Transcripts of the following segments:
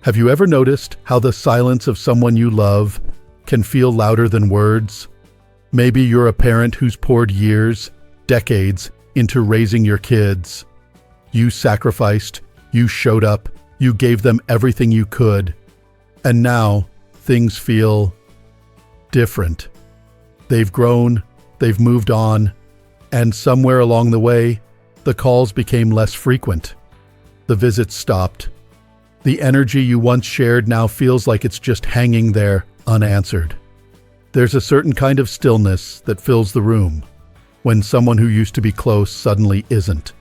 Have you ever noticed how the silence of someone you love can feel louder than words? Maybe you're a parent who's poured years, decades, into raising your kids. You sacrificed, you showed up, you gave them everything you could. And now, things feel different. They've grown, they've moved on, and somewhere along the way, the calls became less frequent. The visits stopped. The energy you once shared now feels like it's just hanging there, unanswered. There's a certain kind of stillness that fills the room when someone who used to be close suddenly isn't.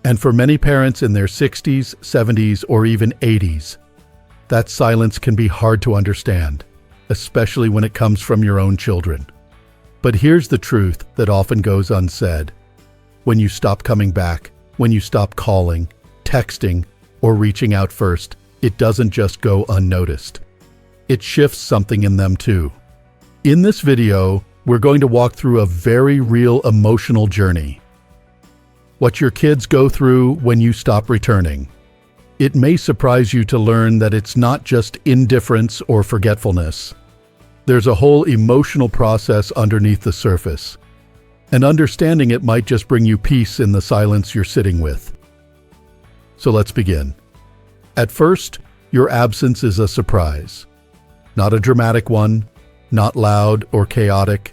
And for many parents in their 60s, 70s, or even 80s, that silence can be hard to understand, especially when it comes from your own children. But here's the truth that often goes unsaid. When you stop coming back, when you stop calling, texting, or reaching out first, it doesn't just go unnoticed. It shifts something in them too. In this video, we're going to walk through a very real emotional journey. What your kids go through when you stop returning. It may surprise you to learn that it's not just indifference or forgetfulness. There's a whole emotional process underneath the surface. And understanding it might just bring you peace in the silence you're sitting with. So let's begin. At first, your absence is a surprise. Not a dramatic one, not loud or chaotic,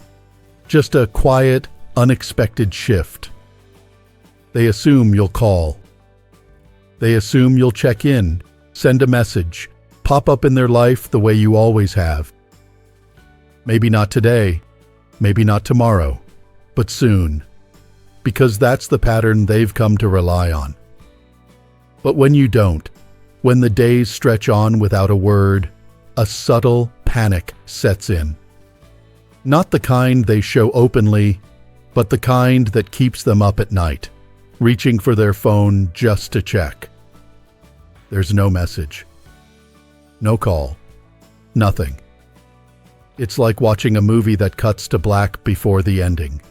just a quiet, unexpected shift. They assume you'll call. They assume you'll check in, send a message, pop up in their life the way you always have. Maybe not today, maybe not tomorrow, but soon, because that's the pattern they've come to rely on. But when you don't, when the days stretch on without a word, a subtle panic sets in. Not the kind they show openly, but the kind that keeps them up at night, reaching for their phone just to check. There's no message, no call, nothing. It's like watching a movie that cuts to black before the ending.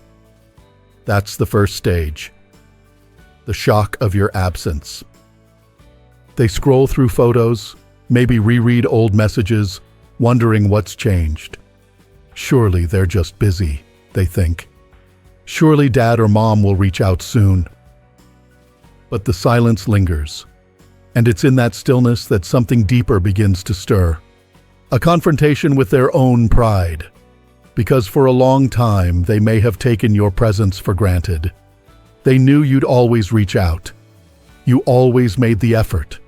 That's the first stage, the shock of your absence. They scroll through photos, maybe reread old messages, wondering what's changed. Surely they're just busy, they think. Surely dad or mom will reach out soon. But the silence lingers, and it's in that stillness that something deeper begins to stir. A confrontation with their own pride. Because for a long time, they may have taken your presence for granted. They knew you'd always reach out. You always made the effort.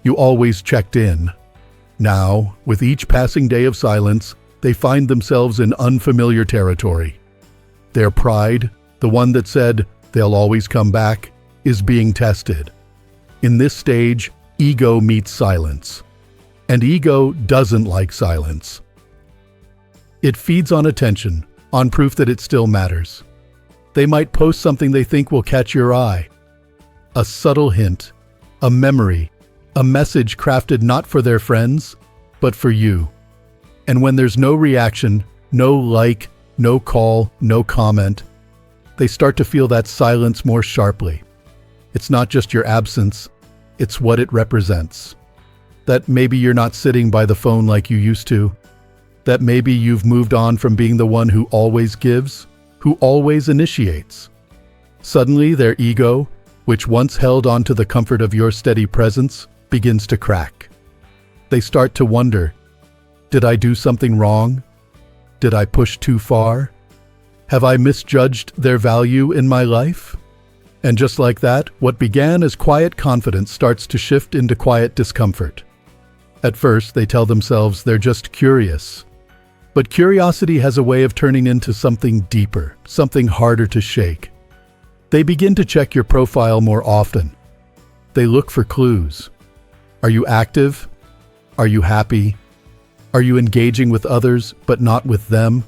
You always checked in. Now, with each passing day of silence, they find themselves in unfamiliar territory. Their pride, the one that said they'll always come back, is being tested. In this stage, ego meets silence. And ego doesn't like silence. It feeds on attention, on proof that it still matters. They might post something they think will catch your eye. A subtle hint, a memory, a message crafted not for their friends, but for you. And when there's no reaction, no like, no call, no comment, they start to feel that silence more sharply. It's not just your absence, it's what it represents. That maybe you're not sitting by the phone like you used to. That maybe you've moved on from being the one who always gives, who always initiates. Suddenly their ego, which once held on to the comfort of your steady presence, begins to crack. They start to wonder, did I do something wrong? Did I push too far? Have I misjudged their value in my life? And just like that, what began as quiet confidence starts to shift into quiet discomfort. At first, they tell themselves they're just curious. But curiosity has a way of turning into something deeper, something harder to shake. They begin to check your profile more often. They look for clues. Are you active? Are you happy? Are you engaging with others, but not with them?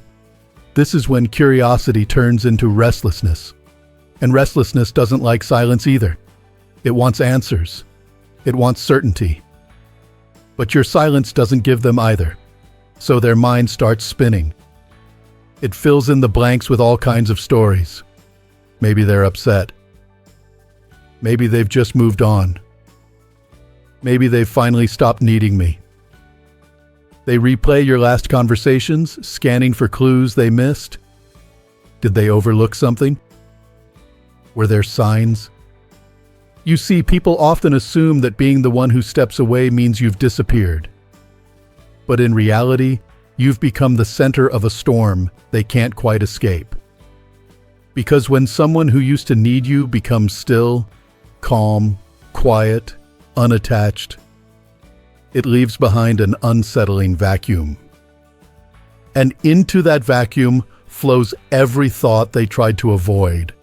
This is when curiosity turns into restlessness. And restlessness doesn't like silence either. It wants answers. It wants certainty. But your silence doesn't give them either. So their mind starts spinning. It fills in the blanks with all kinds of stories. Maybe they're upset. Maybe they've just moved on. Maybe they've finally stopped needing me. They replay your last conversations, scanning for clues they missed. Did they overlook something? Were there signs? You see, people often assume that being the one who steps away means you've disappeared. But in reality, you've become the center of a storm they can't quite escape. Because when someone who used to need you becomes still, calm, quiet, unattached, it leaves behind an unsettling vacuum. And into that vacuum flows every thought they tried to avoid.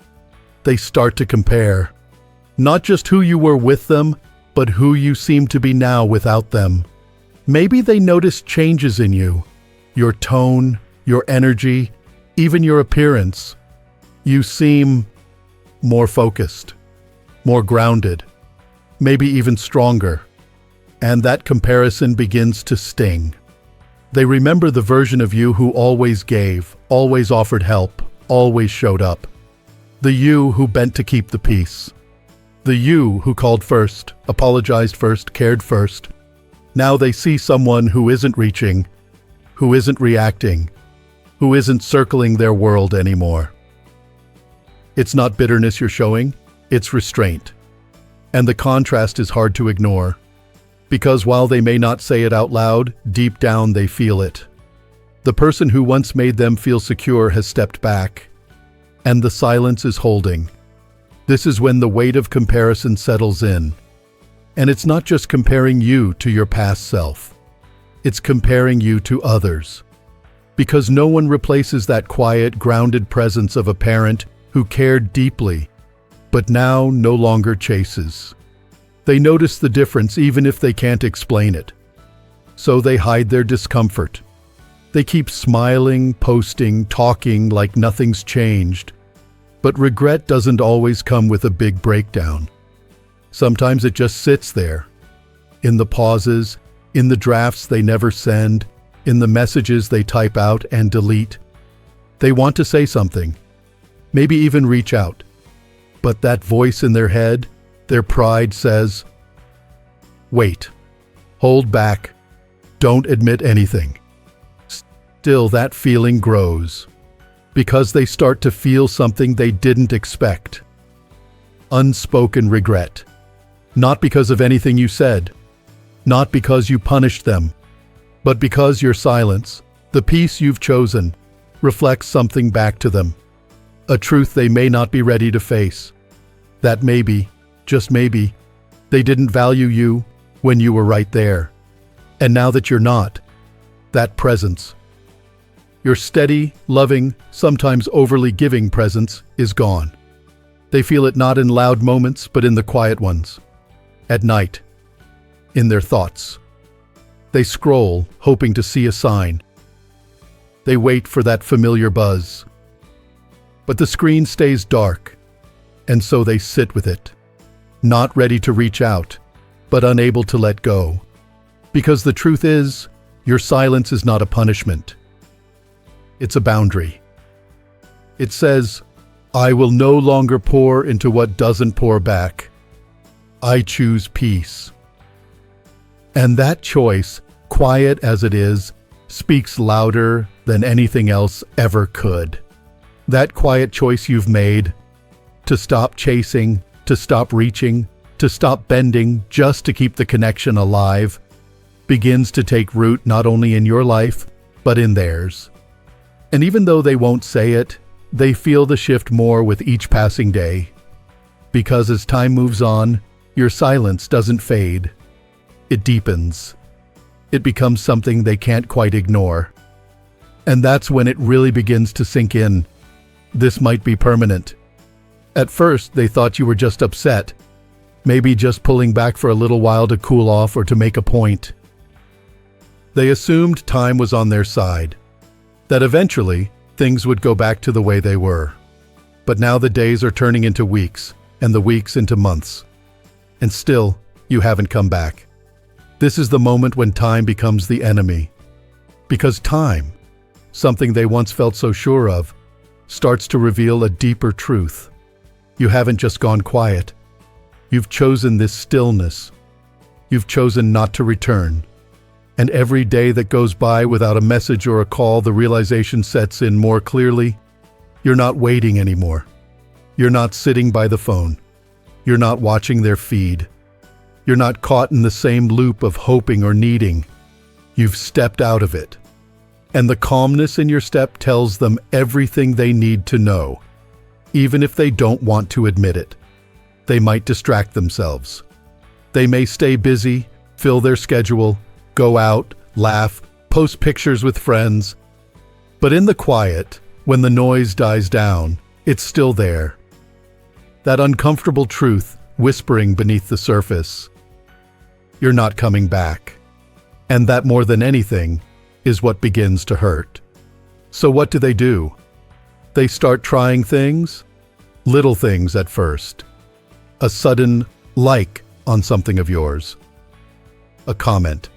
They start to compare, not just who you were with them, but who you seem to be now without them. Maybe they notice changes in you, your tone, your energy, even your appearance. You seem more focused, more grounded, maybe even stronger. And that comparison begins to sting. They remember the version of you who always gave, always offered help, always showed up. The you who bent to keep the peace. The you who called first, apologized first, cared first. Now they see someone who isn't reaching, who isn't reacting, who isn't circling their world anymore. It's not bitterness you're showing, it's restraint. And the contrast is hard to ignore. Because while they may not say it out loud, deep down they feel it. The person who once made them feel secure has stepped back, and the silence is holding. This is when the weight of comparison settles in. And it's not just comparing you to your past self. It's comparing you to others. Because no one replaces that quiet, grounded presence of a parent who cared deeply, but now no longer chases. They notice the difference even if they can't explain it. So they hide their discomfort. They keep smiling, posting, talking like nothing's changed. But regret doesn't always come with a big breakdown. Sometimes it just sits there, in the pauses, in the drafts they never send, in the messages they type out and delete. They want to say something, maybe even reach out. But that voice in their head, their pride says, wait, hold back, don't admit anything. Still, that feeling grows, because they start to feel something they didn't expect. Unspoken regret. Not because of anything you said, not because you punished them, but because your silence, the peace you've chosen, reflects something back to them. A truth they may not be ready to face. That maybe, just maybe, they didn't value you when you were right there. And now that you're not, that presence, your steady, loving, sometimes overly giving presence is gone. They feel it not in loud moments, but in the quiet ones. At night, in their thoughts. They scroll, hoping to see a sign. They wait for that familiar buzz. But the screen stays dark, and so they sit with it, not ready to reach out, but unable to let go. Because the truth is, your silence is not a punishment. It's a boundary. It says, I will no longer pour into what doesn't pour back. I choose peace. And that choice, quiet as it is, speaks louder than anything else ever could. That quiet choice you've made, to stop chasing, to stop reaching, to stop bending just to keep the connection alive, begins to take root not only in your life, but in theirs. And even though they won't say it, they feel the shift more with each passing day. Because as time moves on, your silence doesn't fade. It deepens. It becomes something they can't quite ignore. And that's when it really begins to sink in. This might be permanent. At first, they thought you were just upset, maybe just pulling back for a little while to cool off or to make a point. They assumed time was on their side, that eventually things would go back to the way they were. But now the days are turning into weeks, and the weeks into months. And still, you haven't come back. This is the moment when time becomes the enemy. Because time, something they once felt so sure of, starts to reveal a deeper truth. You haven't just gone quiet. You've chosen this stillness. You've chosen not to return. And every day that goes by without a message or a call, the realization sets in more clearly. You're not waiting anymore. You're not sitting by the phone. You're not watching their feed. You're not caught in the same loop of hoping or needing. You've stepped out of it. And the calmness in your step tells them everything they need to know, even if they don't want to admit it. They might distract themselves. They may stay busy, fill their schedule, go out, laugh, post pictures with friends. But in the quiet, when the noise dies down, it's still there. That uncomfortable truth whispering beneath the surface. You're not coming back. And that, more than anything, is what begins to hurt. So what do? They start trying things, little things at first. A sudden like on something of yours. A comment.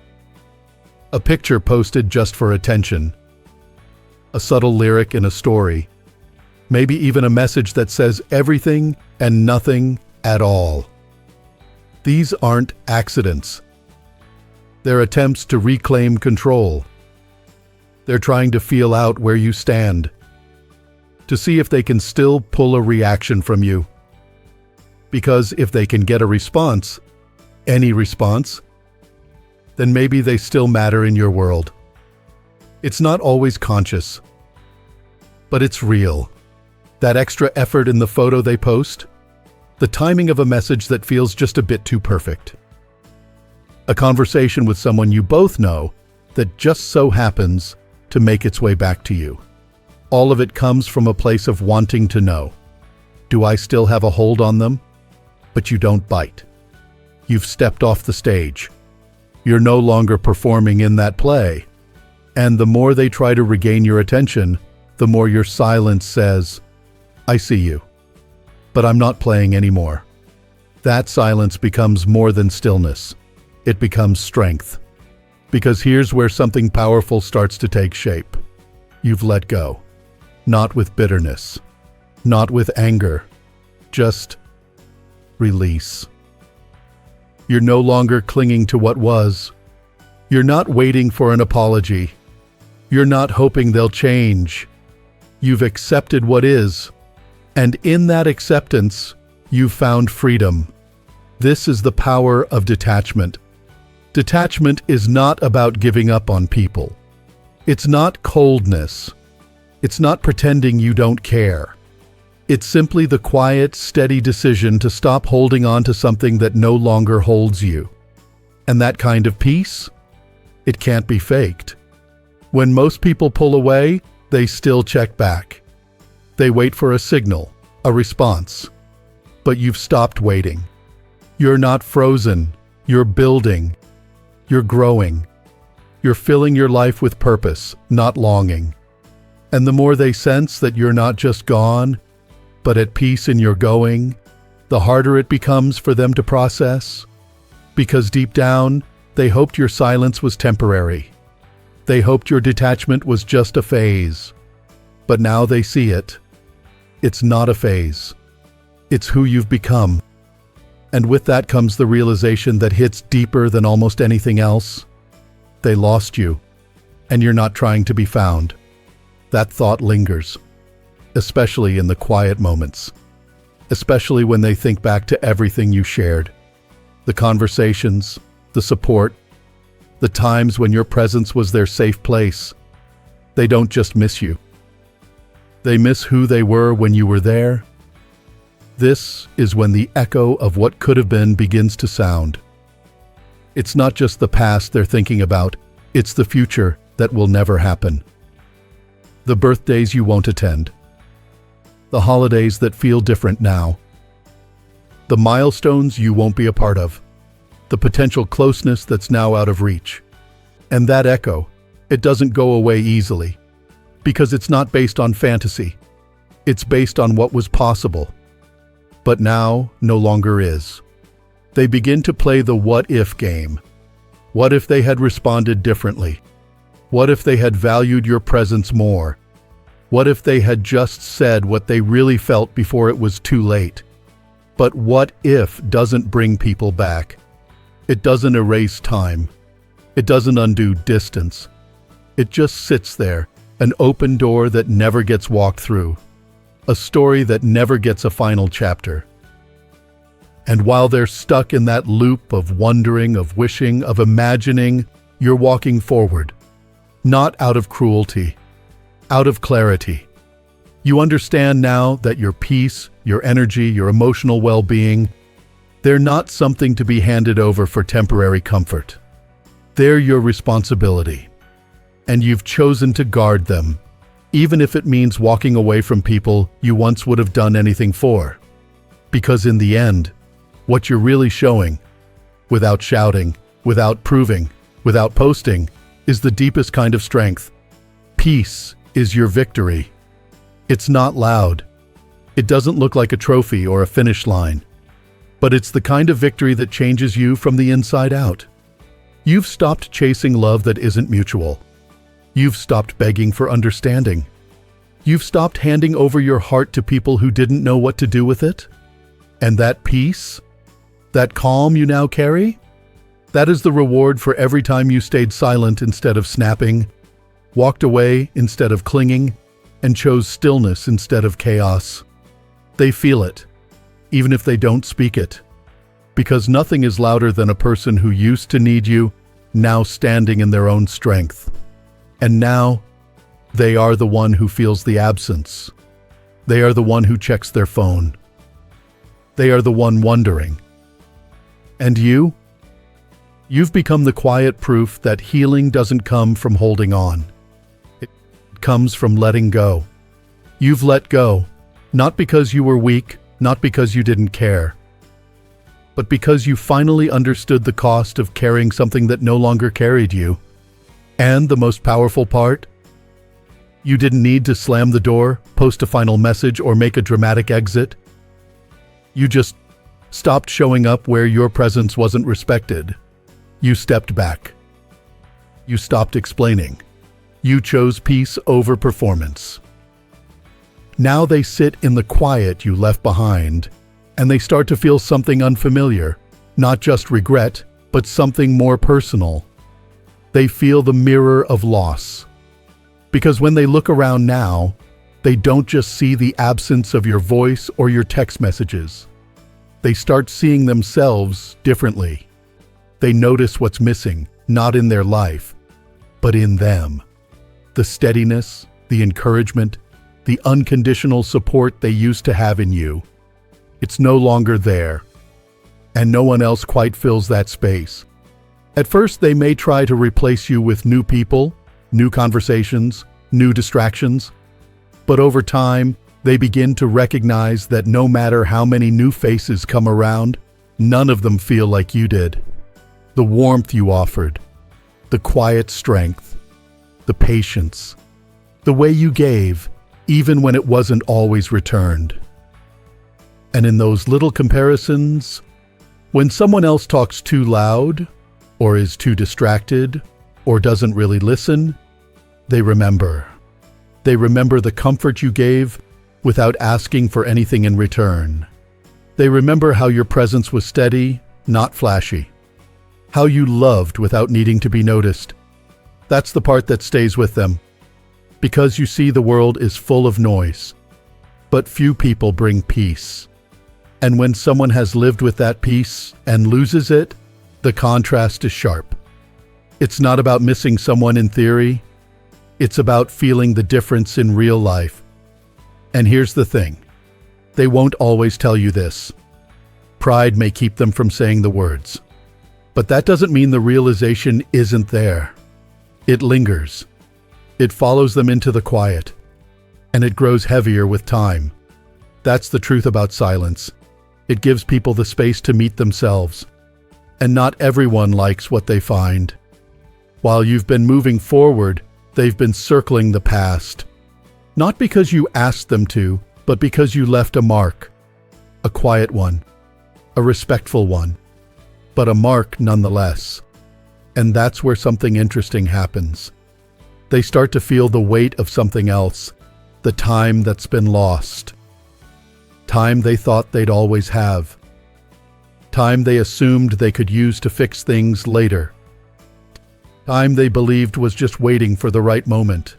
A picture posted just for attention. A subtle lyric in a story. Maybe even a message that says everything and nothing at all. These aren't accidents. They're attempts to reclaim control. They're trying to feel out where you stand, to see if they can still pull a reaction from you. Because if they can get a response, any response, then maybe they still matter in your world. It's not always conscious, but it's real. That extra effort in the photo they post, the timing of a message that feels just a bit too perfect. A conversation with someone you both know that just so happens to make its way back to you. All of it comes from a place of wanting to know. Do I still have a hold on them? But you don't bite. You've stepped off the stage. You're no longer performing in that play. And the more they try to regain your attention, the more your silence says, I see you, but I'm not playing anymore. That silence becomes more than stillness. It becomes strength. Because here's where something powerful starts to take shape. You've let go. Not with bitterness. Not with anger. Just release. You're no longer clinging to what was. You're not waiting for an apology. You're not hoping they'll change. You've accepted what is. And in that acceptance, you've found freedom. This is the power of detachment. Detachment is not about giving up on people. It's not coldness. It's not pretending you don't care. It's simply the quiet, steady decision to stop holding on to something that no longer holds you. And that kind of peace? It can't be faked. When most people pull away, they still check back. They wait for a signal, a response. But you've stopped waiting. You're not frozen. You're building. You're growing. You're filling your life with purpose, not longing. And the more they sense that you're not just gone, but at peace in your going, the harder it becomes for them to process. Because deep down, they hoped your silence was temporary. They hoped your detachment was just a phase. But now they see it. It's not a phase. It's who you've become. And with that comes the realization that hits deeper than almost anything else. They lost you, and you're not trying to be found. That thought lingers, especially in the quiet moments, especially when they think back to everything you shared. The conversations, the support, the times when your presence was their safe place. They don't just miss you. They miss who they were when you were there. This is when the echo of what could have been begins to sound. It's not just the past they're thinking about, it's the future that will never happen. The birthdays you won't attend. The holidays that feel different now. The milestones you won't be a part of. The potential closeness that's now out of reach. And that echo, it doesn't go away easily. Because it's not based on fantasy. It's based on what was possible. But now no longer is. They begin to play the what-if game. What if they had responded differently? What if they had valued your presence more? What if they had just said what they really felt before it was too late? But what if doesn't bring people back. It doesn't erase time. It doesn't undo distance. It just sits there, an open door that never gets walked through, a story that never gets a final chapter. And while they're stuck in that loop of wondering, of wishing, of imagining, you're walking forward, not out of cruelty, out of clarity. You understand now that your peace, your energy, your emotional well-being, they're not something to be handed over for temporary comfort. They're your responsibility. And you've chosen to guard them, even if it means walking away from people you once would have done anything for. Because in the end, what you're really showing, without shouting, without proving, without posting, is the deepest kind of strength. Peace is your victory. It's not loud. It doesn't look like a trophy or a finish line. But it's the kind of victory that changes you from the inside out. You've stopped chasing love that isn't mutual. You've stopped begging for understanding. You've stopped handing over your heart to people who didn't know what to do with it. And that peace, that calm you now carry, that is the reward for every time you stayed silent instead of snapping, walked away instead of clinging, and chose stillness instead of chaos. They feel it, even if they don't speak it. Because nothing is louder than a person who used to need you, now standing in their own strength. And now, they are the one who feels the absence. They are the one who checks their phone. They are the one wondering. And you? You've become the quiet proof that healing doesn't come from holding on. It comes from letting go. You've let go, not because you were weak, not because you didn't care, but because you finally understood the cost of carrying something that no longer carried you. And the most powerful part? You didn't need to slam the door, post a final message, or make a dramatic exit. You just stopped showing up where your presence wasn't respected. You stepped back. You stopped explaining. You chose peace over performance. Now they sit in the quiet you left behind, and they start to feel something unfamiliar, not just regret, but something more personal. They feel the mirror of loss. Because when they look around now, they don't just see the absence of your voice or your text messages. They start seeing themselves differently. They notice what's missing, not in their life, but in them. The steadiness, the encouragement, the unconditional support they used to have in you. It's no longer there, and no one else quite fills that space. At first, they may try to replace you with new people, new conversations, new distractions. But over time, they begin to recognize that no matter how many new faces come around, none of them feel like you did. The warmth you offered, the quiet strength, the patience, the way you gave, even when it wasn't always returned. And in those little comparisons, when someone else talks too loud, or is too distracted, or doesn't really listen, they remember. They remember the comfort you gave without asking for anything in return. They remember how your presence was steady, not flashy. How you loved without needing to be noticed. That's the part that stays with them. Because you see, the world is full of noise, but few people bring peace. And when someone has lived with that peace and loses it, the contrast is sharp. It's not about missing someone in theory. It's about feeling the difference in real life. And here's the thing. They won't always tell you this. Pride may keep them from saying the words. But that doesn't mean the realization isn't there. It lingers. It follows them into the quiet. And it grows heavier with time. That's the truth about silence. It gives people the space to meet themselves. And not everyone likes what they find. While you've been moving forward, they've been circling the past. Not because you asked them to, but because you left a mark. A quiet one. A respectful one. But a mark nonetheless. And that's where something interesting happens. They start to feel the weight of something else. The time that's been lost. Time they thought they'd always have. Time they assumed they could use to fix things later. Time they believed was just waiting for the right moment.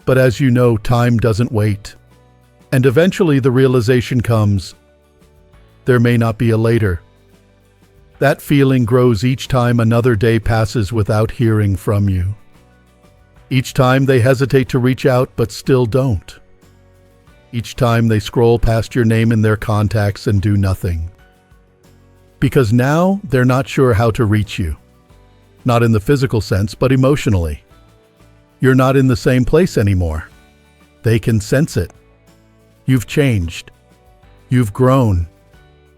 But as you know, time doesn't wait. And eventually the realization comes, there may not be a later. That feeling grows each time another day passes without hearing from you. Each time they hesitate to reach out but still don't. Each time they scroll past your name in their contacts and do nothing. Because now they're not sure how to reach you. Not in the physical sense, but emotionally. You're not in the same place anymore. They can sense it. You've changed. You've grown.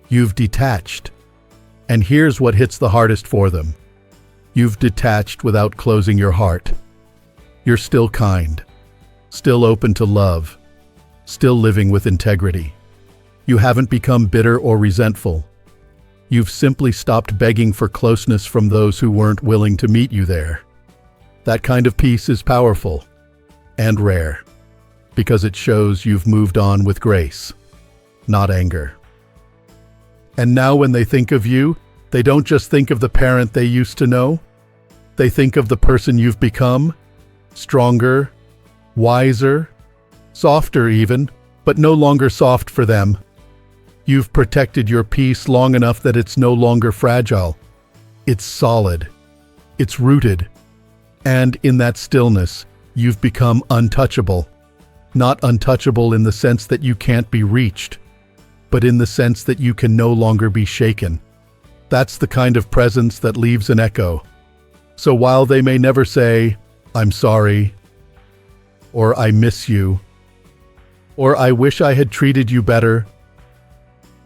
You've detached. And here's what hits the hardest for them. You've detached without closing your heart. You're still kind, still open to love, still living with integrity. You haven't become bitter or resentful. You've simply stopped begging for closeness from those who weren't willing to meet you there. That kind of peace is powerful and rare because it shows you've moved on with grace, not anger. And now when they think of you, they don't just think of the parent they used to know. They think of the person you've become, stronger, wiser, softer even, but no longer soft for them. You've protected your peace long enough that it's no longer fragile. It's solid. It's rooted. And in that stillness, you've become untouchable. Not untouchable in the sense that you can't be reached, but in the sense that you can no longer be shaken. That's the kind of presence that leaves an echo. So while they may never say, "I'm sorry," or "I miss you," or "I wish I had treated you better,"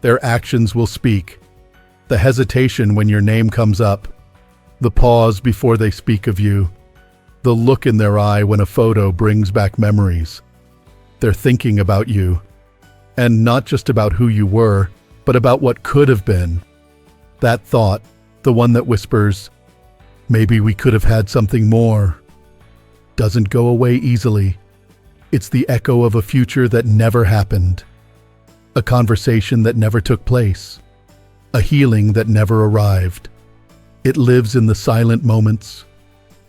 their actions will speak. The hesitation when your name comes up, the pause before they speak of you, the look in their eye when a photo brings back memories. They're thinking about you, and not just about who you were, but about what could have been. That thought, the one that whispers, "Maybe we could have had something more," doesn't go away easily. It's the echo of a future that never happened. A conversation that never took place. A healing that never arrived. It lives in the silent moments,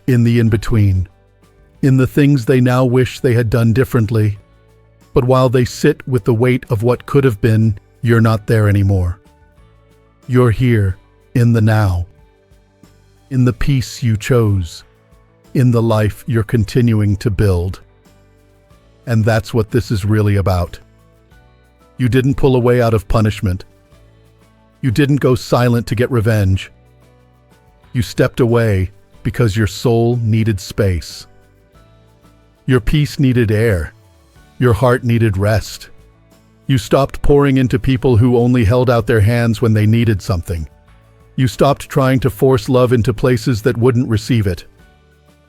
in the in-between, in the things they now wish they had done differently. But while they sit with the weight of what could have been, you're not there anymore. You're here, in the now. In the peace you chose. In the life you're continuing to build. And that's what this is really about. You didn't pull away out of punishment. You didn't go silent to get revenge. You stepped away because your soul needed space. Your peace needed air. Your heart needed rest. You stopped pouring into people who only held out their hands when they needed something. You stopped trying to force love into places that wouldn't receive it.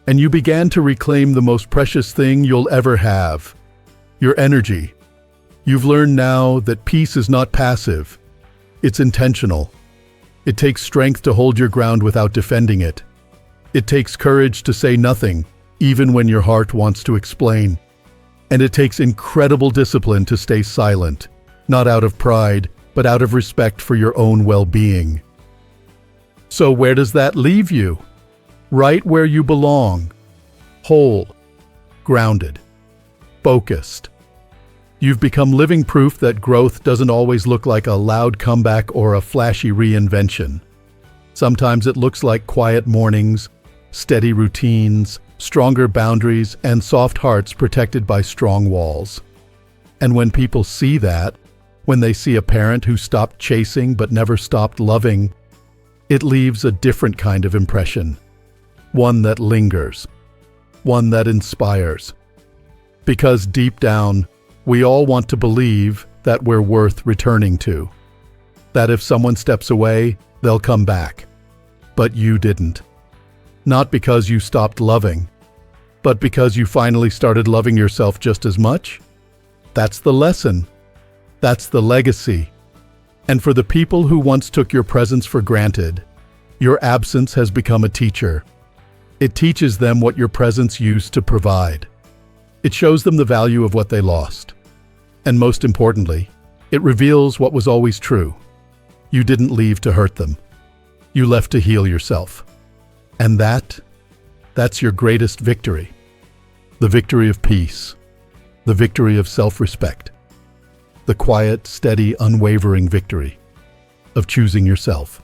And you began to reclaim the most precious thing you'll ever have, your energy. You've learned now that peace is not passive. It's intentional. It takes strength to hold your ground without defending it. It takes courage to say nothing, even when your heart wants to explain. And it takes incredible discipline to stay silent, not out of pride, but out of respect for your own well-being. So where does that leave you? Right where you belong. Whole, grounded, focused. You've become living proof that growth doesn't always look like a loud comeback or a flashy reinvention. Sometimes it looks like quiet mornings, steady routines, stronger boundaries, and soft hearts protected by strong walls. And when people see that, when they see a parent who stopped chasing but never stopped loving, it leaves a different kind of impression. One that lingers. One that inspires. Because deep down, we all want to believe that we're worth returning to. That if someone steps away, they'll come back. But you didn't. Not because you stopped loving, but because you finally started loving yourself just as much. That's the lesson. That's the legacy. And for the people who once took your presence for granted, your absence has become a teacher. It teaches them what your presence used to provide. It shows them the value of what they lost. And most importantly, it reveals what was always true. You didn't leave to hurt them. You left to heal yourself. And that's your greatest victory. The victory of peace. The victory of self-respect. The quiet, steady, unwavering victory of choosing yourself.